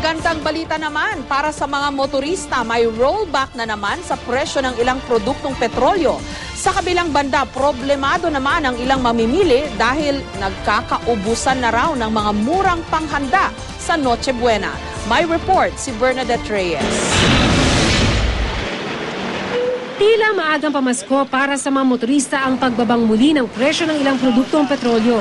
Magandang balita naman para sa mga motorista, may rollback na naman sa presyo ng ilang produktong petrolyo. Sa kabilang banda, problemado naman ang ilang mamimili dahil nagkakaubusan na raw ng mga murang panghanda sa Noche Buena. May report si Bernadette Reyes. Tila maagang pamasko para sa mga motorista ang pagbabang muli ng presyo ng ilang produktong petrolyo.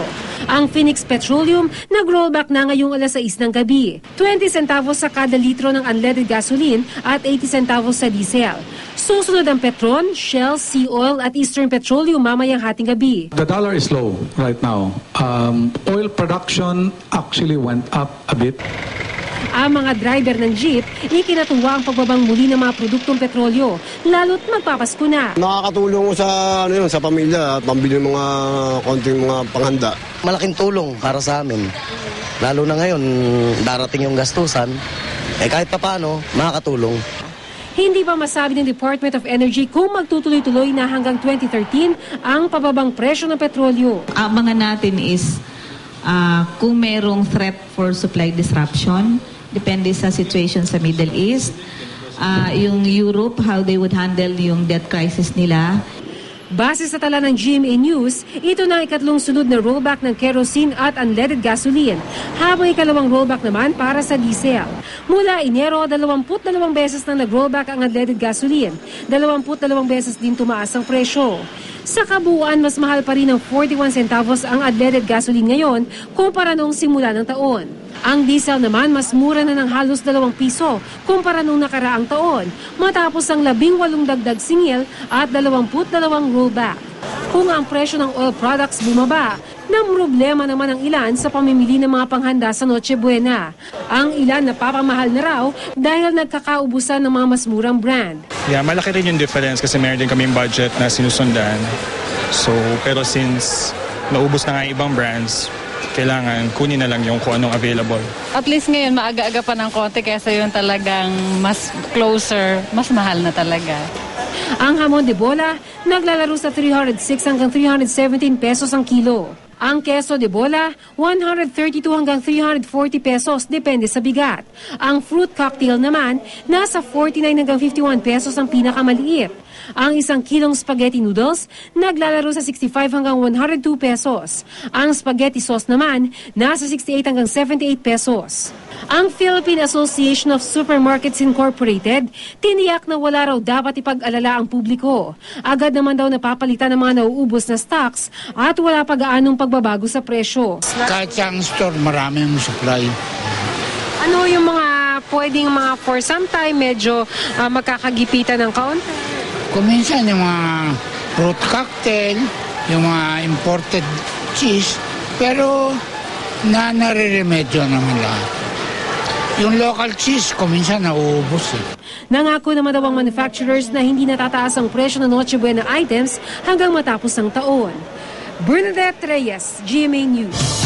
Ang Phoenix Petroleum nag-rollback na ngayong alas 6 ng gabi. 20 centavos sa kada litro ng unleaded gasoline at 80 centavos sa diesel. Susunod ang Petron, Shell, Sea Oil at Eastern Petroleum mamayang hating gabi. The dollar is low right now. Oil production actually went up a bit. Ang mga driver ng jeep, ikinatuwa ang pagbabang muli ng mga produktong petrolyo, lalo't magpapasko na. Nakakatulong sa sa pamilya at pambili ng mga konting mga panghanda. Malaking tulong para sa amin. Lalo na ngayon, darating yung gastusan, kahit pa paano, makakatulong. Hindi pa masabi ng Department of Energy kung magtutuloy-tuloy na hanggang 2013 ang pababang presyo ng petrolyo. Ang mga natin is kung merong threat for supply disruption, depende sa situation sa Middle East. Yung Europe, how they would handle yung debt crisis nila. Base sa tala ng GMA News, ito na ikatlong sunod na rollback ng kerosene at unleaded gasoline, habang ikalawang rollback naman para sa diesel. Mula Enero, 22 beses na nag-rollback ang unleaded gasoline, 22 beses din tumaas ang presyo. Sa kabuuan, mas mahal pa rin ng 41 centavos ang unleaded gasoline ngayon kumpara noong simula ng taon. Ang diesel naman mas mura na ng halos 2 piso kumpara noong nakaraang taon matapos ang 18 dagdag singil at 22 rollback. Kung ang presyo ng oil products bumaba, namroblema naman ang ilan sa pamimili ng mga panghanda sa Noche Buena. Ang ilan napapamahal na raw dahil nagkakaubusan ng mga mas murang brand. Yeah, malaki rin yung difference kasi meron din kaming budget na sinusundan. So, pero since naubos na nga yung ibang brands, kailangan kunin na lang yung kung anong available. At least ngayon maaga-aga pa ng konti kaysa yung talagang mas closer, mas mahal na talaga. Ang hamon de bola naglalaro sa 306 hanggang 317 pesos ang kilo. Ang keso de bola, 132 hanggang 340 pesos, depende sa bigat. Ang fruit cocktail naman, nasa 49 hanggang 51 pesos ang pinakamaliit. Ang 1 kilong spaghetti noodles, naglalaro sa 65 hanggang 102 pesos. Ang spaghetti sauce naman, nasa 68 hanggang 78 pesos. Ang Philippine Association of Supermarkets Incorporated, tiniyak na wala raw dapat ipag-alala ang publiko. Agad naman daw napapalitan ng mga nauubos na stocks at wala pa gaanong pagbabago sa presyo. Kahit sa store, maraming supply. Ano yung mga pwedeng mga for some time medyo magkakagipitan ng kaunti? Kuminsan yung mga fruit cocktail, yung mga imported cheese, pero nare-remedyo naman lahat. Yung local cheese, kuminsan nauubos Nangako naman daw ang manufacturers na hindi natataas ang presyo ng Noche Buena items hanggang matapos ang taon. Bernadette Reyes, GMA News.